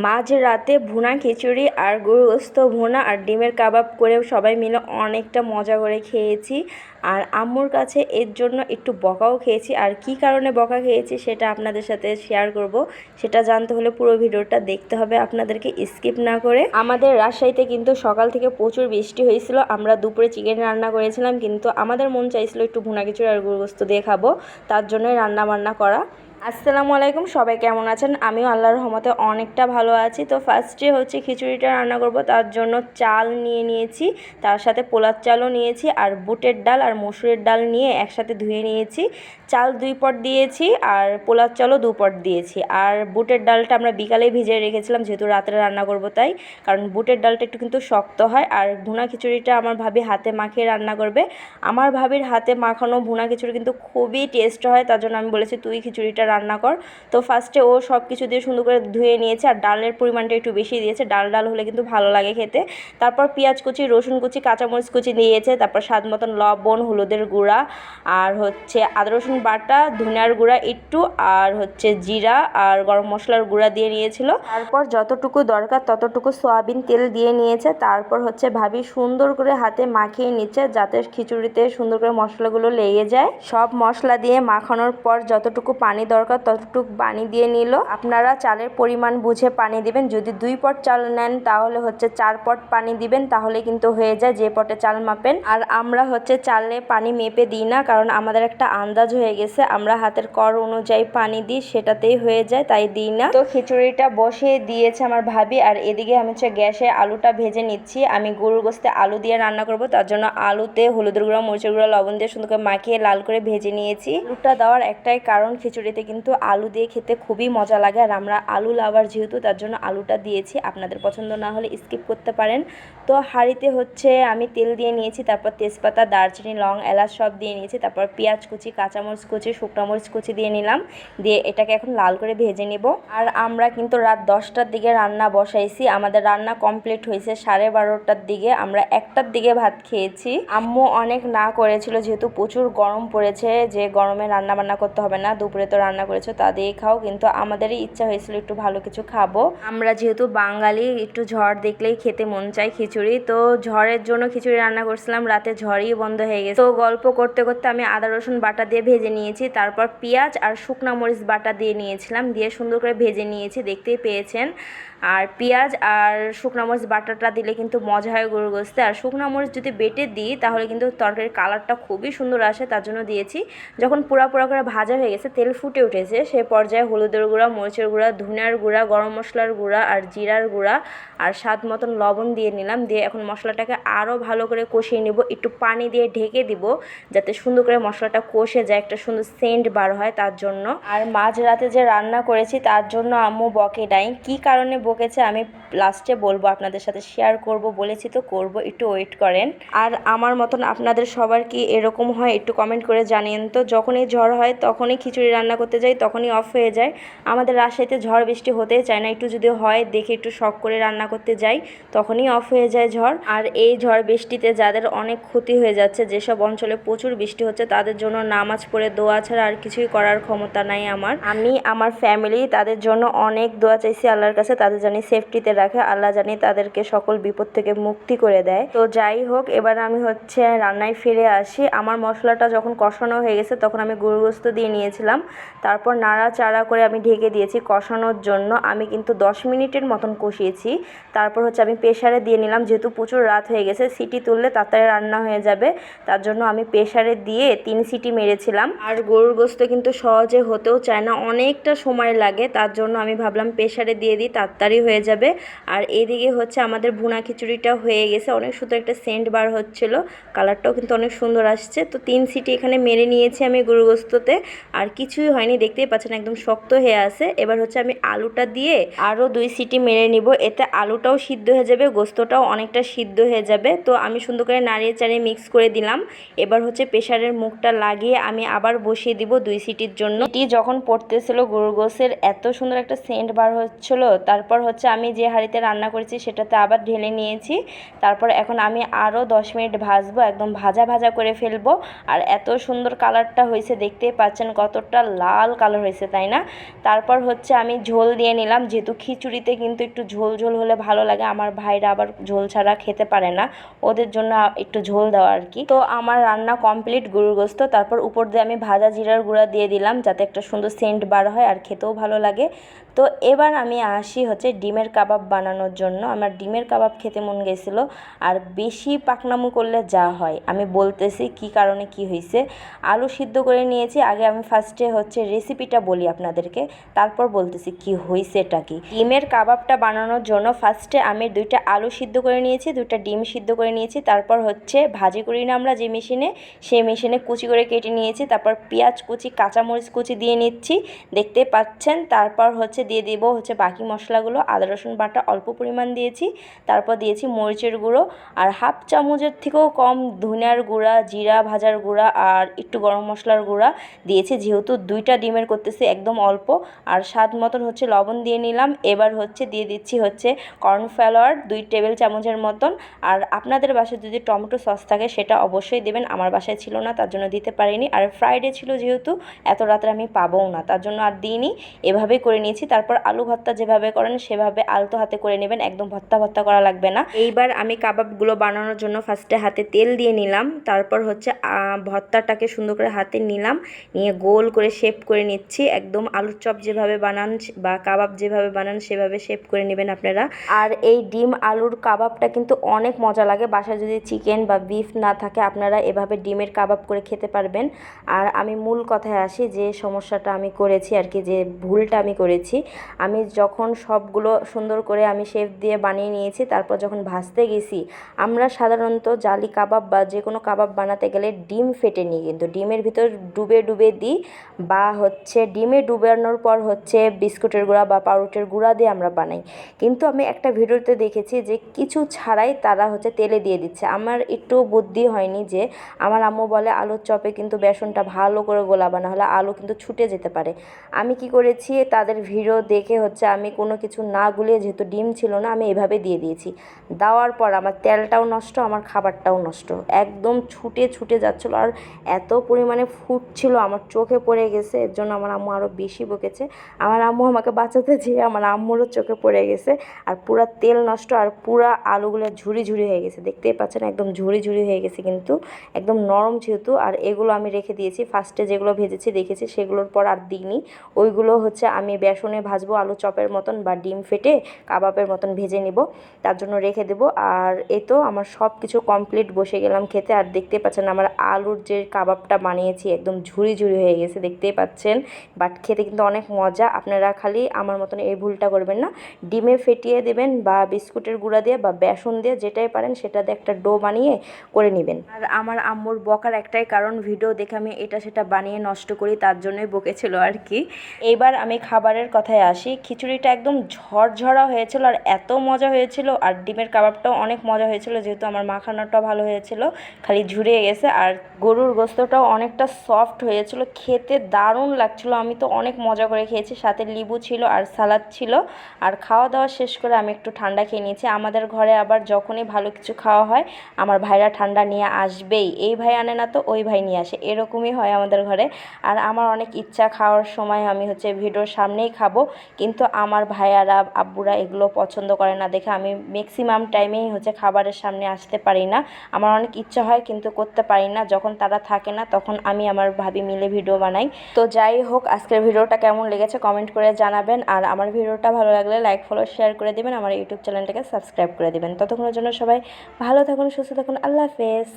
মাঝ রাতে ভুনা খিচুড়ি আর গরুগোস্ত ভুনা আর ডিমের কাবাব করে সবাই মিলে অনেকটা মজা করে খেয়েছি। আর আম্মুর কাছে এর জন্য একটু বকাও খেয়েছি। আর কি কারণে বকা খেয়েছি সেটা আপনাদের সাথে শেয়ার করব। সেটা জানতে হলে পুরো ভিডিওটা দেখতে হবে আপনাদেরকে, স্কিপ না করে। আমাদের রাজশাহীতে কিন্তু সকাল থেকে প্রচুর বৃষ্টি হয়েছিল। আমরা দুপুরে চিকেন রান্না করেছিলাম, কিন্তু আমাদের মন চাইছিল একটু ভুনা খিচুড়ি আর গরুগোস্ত দিয়ে খাবো, তার জন্যই রান্না বান্না করা। আসসালামু আলাইকুম, সবাই কেমন আছেন? আমিও আল্লাহর রহমতে অনেকটা ভালো আছি। তো ফার্স্টে হচ্ছে খিচুড়িটা রান্না করব, তার জন্য চাল নিয়ে নিয়েছি, তার সাথে পোলার চালও নিয়েছি, আর বুটের ডাল আর মসুরের ডাল নিয়ে একসাথে ধুয়ে নিয়েছি। চাল 2 পট দিয়েছি আর পোলার চালও 2 পট দিয়েছি। আর বুটের ডালটা আমরা বিকালেই ভিজিয়ে রেখেছিলাম, যেহেতু রাত্রে রান্না করব তাই, কারণ বুটের ডালটা একটু কিন্তু শক্ত হয়। আর ভুনা খিচুড়িটা আমার ভাবি হাতে মাখিয়ে রান্না করবে। আমার ভাবির হাতে মাখানো ভুনা খিচুড়ি কিন্তু খুবই টেস্ট হয়, তার জন্য আমি বলেছি তুই খিচুড়িটা রান্না কর। তো ফার্স্টে ও সব কিছু দিয়ে সুন্দর করে ধুয়ে নিয়েছে, আর ডালের পরিমাণটা একটু বেশি দিয়েছে, ডাল ডাল হলে কিন্তু ভালো লাগে খেতে। তারপর পেঁয়াজ কুচি, রসুন কুচি, কাঁচামরিচ কুচি দিয়েছে, তারপর স্বাদ মতন লবণ, হলুদের গুঁড়া, আর হচ্ছে আদা রসুন বাটা, ধনিয়ার গুঁড়া একটু, আর হচ্ছে জিরা আর গরম মশলার গুঁড়া দিয়ে নিয়েছিল। তারপর যতটুকু দরকার ততটুকু সয়াবিন তেল দিয়ে নিয়েছে। তারপর হচ্ছে ভাবি সুন্দর করে হাতে মাখিয়ে নিচ্ছে, যাতে খিচুড়িতে সুন্দর করে মশলাগুলো লেগে যায়। সব মশলা দিয়ে মাখানোর পর যতটুকু পানি দরকার ততটুকু পানি দিয়ে নিল। আপনারা চালের পরিমাণ বুঝে পানি দিবেন। যদি 2 পট চাল নেন তাহলে হচ্ছে 4 পট পানি দিবেন, তাহলে কিন্তু হয়ে যায় যে পটে চাল মাপেন। আর আমরা হচ্ছে চালে পানি মেপে দিই না, কারণ আমাদের একটা আন্দাজ হয়ে গেছে, আমরা হাতের কর অনুযায়ী পানি দিই, সেটাতেই হয়ে যায়, তাই দিই না। তো খিচুড়িটা বসিয়ে দিয়েছে আমার ভাবি, আর এদিকে আমি হচ্ছে গ্যাসে আলুটা ভেজে নিচ্ছি। আমি গরুর গোশতে আলু দিয়ে রান্না করব, তার জন্য আলুতে হলুদের গুঁড়া, মরিচের গুঁড়া, লবণ দিয়ে সুন্দর করে মাখিয়ে লাল করে ভেজে নিয়েছি। আলুটা দেওয়ার একটাই কারণ, খিচুড়িতে কিন্তু আলু দিয়ে খেতে খুবই মজা লাগে, আর আমরা আলু লাভার যেহেতু, তার জন্য আলুটা দিয়েছি। আপনাদের পছন্দ না হলে স্কিপ করতে পারেন। তো হাঁড়িতে হচ্ছে আমি তেল দিয়ে নিয়েছি, তারপর তেজপাতা, দারচিনি, লং, এলাচ সব দিয়ে নিয়েছি। তারপর পেঁয়াজ কুচি, কাঁচামরিচ কুচি, শুকনো মরিচ কুচি দিয়ে নিলাম, দিয়ে এটাকে এখন লাল করে ভেজে নিব। আর আমরা কিন্তু রাত 10টার দিকে রান্না বসাইছি, আমাদের রান্না কমপ্লিট হয়েছে 12:30টার দিকে। আমরা 1টার দিকে ভাত খেয়েছি। আম্মু অনেক না করেছিল, যেহেতু প্রচুর গরম পড়েছে, যে গরমে রান্না বান্না করতে হবে না, দুপুরে তো রান্না করেছো তা দিয়ে খাও, কিন্তু আমাদেরই ইচ্ছা হয়েছিল একটু ভালো কিছু খাবো। আমরা যেহেতু বাঙালি, একটু ঝড় দেখলেই খেতে মন চায় খিচুড়ি, তো ঝড়ের জন্য খিচুড়ি রান্না করছিলাম। রাতে ঝড়ই বন্ধ হয়ে গেছে, তো গল্প করতে করতে আমি আদা রসুন বাটা দিয়ে ভেজে নিয়েছি, তারপর পেঁয়াজ আর শুকনো মরিচ বাটা দিয়ে নিয়েছিলাম, দিয়ে সুন্দর করে ভেজে নিয়েছি, দেখতেই পেয়েছেন। আর পেঁয়াজ আর শুকনো মরিচ বাটাটা দিলে কিন্তু মজা হয় গরুর গোশতে। আর শুকনো মরিচ যদি বেটে দিই তাহলে কিন্তু তরকারির কালারটা খুবই সুন্দর আসে, তার জন্য দিয়েছি। যখন পুরা করে ভাজা হয়ে গেছে, তেল ফুটে উঠেছে, সে পর্যায়ে হলুদের গুঁড়া, মরিচের গুঁড়া, ধনিয়ার গুঁড়া, গরম মশলার গুঁড়া আর জিরার গুঁড়া আর স্বাদ মতন লবণ দিয়ে নিলাম। দিয়ে এখন মশলাটাকে আরও ভালো করে কষিয়ে নিব, একটু পানি দিয়ে ঢেকে দিব, যাতে সুন্দর করে মশলাটা কষে যায়, একটা সুন্দর সেন্ট বার হয়, তার জন্য। আর মাঝরাতে যে রান্না করেছি তার জন্য আম্মু বকে নাই, কী কারণে বকেছে আমি লাস্টে বলবো, আপনাদের সাথে শেয়ার করব, বলেছি তো করব, একটু ওয়েট করেন। আর আমার মতন আপনাদের সবার কি এরকম হয় একটু কমেন্ট করে জানিয়েন তো। যখনই ঝড় হয় তখনই খিচুড়ি রান্না করতে যাই, তখনই অফ হয়ে যায়। আমাদের রাজশাহীতে ঝড় বৃষ্টি হতেই চায় না, একটু যদি হয় দেখে একটু শখ করে রান্না করতে যাই, তখনই অফ হয়ে যায় ঝড়। আর এই ঝড় বৃষ্টিতে যাদের অনেক ক্ষতি হয়ে যাচ্ছে, যেসব অঞ্চলে প্রচুর বৃষ্টি হচ্ছে, তাদের জন্য নামাজ পড়ে দোয়া ছাড়া আর কিছুই করার ক্ষমতা নাই আমার। আমি আমার ফ্যামিলি তাদের জন্য অনেক দোয়া চাইছি আল্লাহর কাছে, তাদের জানি সেফটিতে রাখে, আল্লাহ জানি তাদেরকে সকল বিপদ থেকে মুক্তি করে দেয়। তো যাই হোক, এবার আমি হচ্ছে রান্নায় ফিরে আসি। আমার মশলাটা যখন কষানো হয়ে গেছে তখন আমি গরুর গোশত দিয়ে নিয়েছিলাম, তারপর নাড়াচাড়া করে আমি ঢেকে দিয়েছি কষানোর জন্য। আমি কিন্তু 10 মিনিটের মতন কষিয়েছি। তারপর হচ্ছে আমি প্রেসারে দিয়ে নিলাম, যেহেতু প্রচুর রাত হয়ে গেছে, সিটি তুললে তাড়াতাড়ি রান্না হয়ে যাবে, তার জন্য আমি প্রেসারে দিয়ে 3 সিটি মেরেছিলাম। আর গরুর গোশত কিন্তু সহজে হতেও চায় না, অনেকটা সময় লাগে, তার জন্য আমি ভাবলাম প্রেসারে দিয়ে দিই, তাড়াতাড়ি হয়ে যাবে। আর এদিকে হচ্ছে আমাদের ভুনা খিচুড়িটা হয়ে গেছে, অনেক সুন্দর একটা সেন্ট বার হচ্ছিল, কালারটাও কিন্তু অনেক সুন্দর আসছে। তো 3 সিটি এখানে মেরে নিয়েছি আমি গরু গোশততে, আর কিছুই হয়নি, দেখতেই পাচ্ছেন একদম শক্ত হয়ে আছে। এবার হচ্ছে আমি আলুটা দিয়ে আরও 2 সিটি মেরে নিব, এতে আলুটাও সিদ্ধ হয়ে যাবে, গোশতটাও অনেকটা সিদ্ধ হয়ে যাবে। তো আমি সুন্দর করে নাড়িয়ে চাড়িয়ে মিক্স করে দিলাম। এবার হচ্ছে প্রেসারের মুখটা লাগিয়ে আমি আবার বসিয়ে দিব 2 সিটির জন্য। সিটি যখন পড়তেছিল গরুর গোশতের এত সুন্দর একটা সেন্ট বার হচ্ছিল। তারপর হচ্ছে আমি যে হাঁড়িতে রান্না করেছি সেটাতে আবার ঢেলে নিয়েছি। তারপর এখন আমি আরও 10 মিনিট ভাজবো, একদম ভাজা ভাজা করে ফেলবো। আর এত সুন্দর কালারটা হয়েছে, দেখতেই পাচ্ছেন কতটা লাল লাল কালার হয়েছে, তাই না? তারপর হচ্ছে আমি ঝোল দিয়ে নিলাম, যেহেতু খিচুড়িতে কিন্তু একটু ঝোল ঝোল হলে ভালো লাগে। আমার ভাইরা আবার ঝোল ছাড়া খেতে পারে না, ওদের জন্য একটু ঝোল দেওয়া আর কি। তো আমার রান্না কমপ্লিট গরুর গোস্ত। তারপর উপর দিয়ে আমি ভাজা জিরার গুঁড়া দিয়ে দিলাম, যাতে একটা সুন্দর সেন্ট বার হয় আর খেতেও ভালো লাগে। তো এবার আমি আসি হচ্ছে ডিমের কাবাব বানানোর জন্য। আমার ডিমের কাবাব খেতে মন গেছিলো, আর বেশি পাকনামু করলে যা হয় আমি বলতেছি কি কারণে কি হয়েছে। আলু সিদ্ধ করে নিয়েছি আগে, আমি ফার্স্টে হচ্ছে রেসিপিটা বলি আপনাদেরকে, তারপর বলতেছি কি হয়েছে এটা কি। ডিমের কাবাবটা বানানোর জন্য ফার্স্টে আমি 2টা আলু সিদ্ধ করে নিয়েছি, 2টা ডিম সিদ্ধ করে নিয়েছি। তারপর হচ্ছে ভাজি করি না আমরা যে মেশিনে, সেই মেশিনে কুচি করে কেটে নিয়েছি। তারপর পেঁয়াজ কুচি, কাঁচামরিচ কুচি দিয়ে নিচ্ছি, দেখতে পাচ্ছেন। তারপর হচ্ছে দিয়ে দিব হচ্ছে বাকি মশলাগুলো, আদা রসুন বাটা অল্প পরিমাণ দিয়েছি। তারপর দিয়েছি মরিচের গুঁড়ো, আর হাফ চামচের থেকেও কম ধনিয়ার গুঁড়া, জিরা ভাজার গুঁড়া, আর একটু গরম মশলার গুঁড়া দিয়েছি, যেহেতু 2টা ডিমের করতেছি একদম অল্প। আর স্বাদ মতন হচ্ছে লবণ দিয়ে নিলাম। এবার হচ্ছে দিয়ে দিচ্ছি হচ্ছে কর্নফ্লাওয়ার 2 টেবিল চামচের মতন। আর আপনাদের বাসায় যদি টমেটো সস থাকে সেটা অবশ্যই দেবেন, আমার বাসায় ছিল না তার জন্য দিতে পারিনি। আর ফ্রাইডে ছিল যেহেতু, এত রাত্রে আমি পাবোও না, তার জন্য আর দিইনি, এভাবেই করে নিয়েছি। তারপর আলু ভর্তা যেভাবে করেন সেভাবে আলতো হাতে করে নেবেন, একদম ভর্তা ভর্তা করা লাগবে না। এইবার আমি কাবাবগুলো বানানোর জন্য ফার্স্টে হাতে তেল দিয়ে নিলাম। তারপর হচ্ছে ভর্তাটাকে সুন্দর করে হাতে নিলাম, নিয়ে গোল করে শেপ করে নিচ্ছি। একদম আলুর চপ যেভাবে বানান বা কাবাব যেভাবে বানান সেভাবে শেপ করে নেবেন আপনারা। আর এই ডিম আলুর কাবাবটা কিন্তু অনেক মজা লাগে। বাসায় যদি চিকেন বা বিফ না থাকে আপনারা এভাবে ডিমের কাবাব করে খেতে পারবেন। আর আমি মূল কথায় আসি, যে সমস্যাটা আমি করেছি আর কি, যে ভুলটা আমি করেছি, আমি যখন সবগুলো সুন্দর করে আমি শেপ দিয়ে বানিয়ে নিয়েছি, তারপর যখন ভাজতে গেছি, আমরা সাধারণত জালি কাবাব বা যে কোনো কাবাব বানাতে গেলে ডিম ফেটে নিই, কিন্তু ডিমের ভিতর ডুবে ডুবে দিই, বা হচ্ছে ডিমে ডুবানোর পর হচ্ছে বিস্কুটের গুঁড়া বা পাউরুটির গুঁড়া দিয়ে আমরা বানাই। কিন্তু আমি একটা ভিডিওতে দেখেছি যে কিছু ছাড়াই তারা হচ্ছে তেলে দিয়ে দিচ্ছে। আমার একটু বুদ্ধি হয়নি, যে আমার আম্মু বলে আলুর চপে কিন্তু বেসনটা ভালো করে গোলাবা, না হলে আলু কিন্তু ছুটে যেতে পারে। আমি কি করেছি, তাদের ভিডিও দেখে হচ্ছে আমি কোনো কিছু না গুলিয়ে, যেহেতু ডিম ছিল না, আমি এভাবে দিয়ে দিয়েছি। দেওয়ার পর আমার তেলটাও নষ্ট, আমার খাবারটাও নষ্ট, একদম ছুটে ছুটে যাচ্ছিলো। আর এত পরিমাণে ফুটছিল, আমার চোখে পড়ে গেছে। এর জন্য আমার আম্মু আরও বেশি বকেছে। আমার আম্মু আমাকে বাঁচাতে যেয়ে আমার আম্মুরও চোখে পড়ে গেছে, আর পুরা তেল নষ্ট, আর পুরা আলুগুলো ঝুরি ঝুরি হয়ে গেছে। দেখতেই পাচ্ছেন একদম ঝুরি ঝুরি হয়ে গেছে, কিন্তু একদম নরম যেহেতু। আর এগুলো আমি রেখে দিয়েছি, ফার্স্টে যেগুলো ভেজেছি দেখেছি সেগুলোর পর আর দিইনি। ওইগুলো হচ্ছে আমি বেসনে ভাজবো আলু চপের মতন, বা ডিম ফেটে কাবাবের মতন ভেজে নিব, তার জন্য রেখে দেবো। আর এই তো আমার সব কিছু কমপ্লিট, বসে গেলাম খেতে। আর দেখতে পাচ্ছেন আমার আলুর যে কাবাবটা বানিয়েছি একদম ঝুরি ঝুরি হয়ে গেছে, দেখতেই পাচ্ছেন। বাট খেতে কিন্তু অনেক মজা। আপনারা খালি আমার মতন এই ভুলটা করবেন না, ডিমে ফেটিয়ে দেবেন বা বিস্কুটের গুঁড়া দিয়ে বা বেসন দিয়ে, যেটাই পারেন সেটা দিয়ে একটা ডো বানিয়ে করে নেবেন। আর আমার আম্মুর বকার একটাই কারণ, ভিডিও দেখে আমি এটা সেটা বানিয়ে নষ্ট করি, তার জন্যই বকেছিল আর কি। এইবার আমি খাবারের কথায় আসি। খিচুড়িটা একদম ঝরঝরা হয়েছিল আর এত মজা হয়েছিল, আর ডিমের কাবাবটাও অনেক মজা হয়েছিল, যেহেতু আমার মাখানোটাও ভালো হয়েছিল, খালি ঝুরিয়ে গেছে। আর গরুর গোস্তটাও অনেকটা সফট হয়েছিল, খেতে দারুণ লাগছিল। আমি তো অনেক মজা করে খেয়েছি, সাথে লেবু ছিল আর সালাদ ছিল। আর খাওয়া দাওয়া শেষ করে আমি একটু ঠান্ডা খেয়ে নিয়েছি। আমাদের ঘরে আবার যখনই ভালো কিছু খাওয়া হয় আমার ভাইরা ঠান্ডা নিয়ে আসবেই, এই ভাই আনে না তো ওই ভাই নিয়ে আসে, এরকমই হয় আমাদের ঘরে। আর আমার অনেক ইচ্ছা খাওয়ার সময় আমি হচ্ছে ভিডিওর সামনেই খাবো, কিন্তু আমার ভাইয়ারা আব্বুরা এগুলো পছন্দ করে না দেখে আমি ম্যাক্সিমাম টাইমেই হচ্ছে খাবারের সামনে আসতে পারি না। আমার অনেক ইচ্ছা হয় কিন্তু করতে পারি না, যখন তারা থাকে না তখন আমি আমার ভাবি মিলে ভিডিও বানাই। তো যাই হোক, আজকের ভিডিওটা কেমন লেগেছে কমেন্ট করে জানাবেন। আর আমার ভিডিওটা ভালো লাগলে লাইক ফলো শেয়ার করে দেবেন, আমার ইউটিউব চ্যানেলটাকে সাবস্ক্রাইব করে দেবেন। ততক্ষণের জন্য সবাই ভালো থাকুন, সুস্থ থাকুন, আল্লাহ হাফেজ।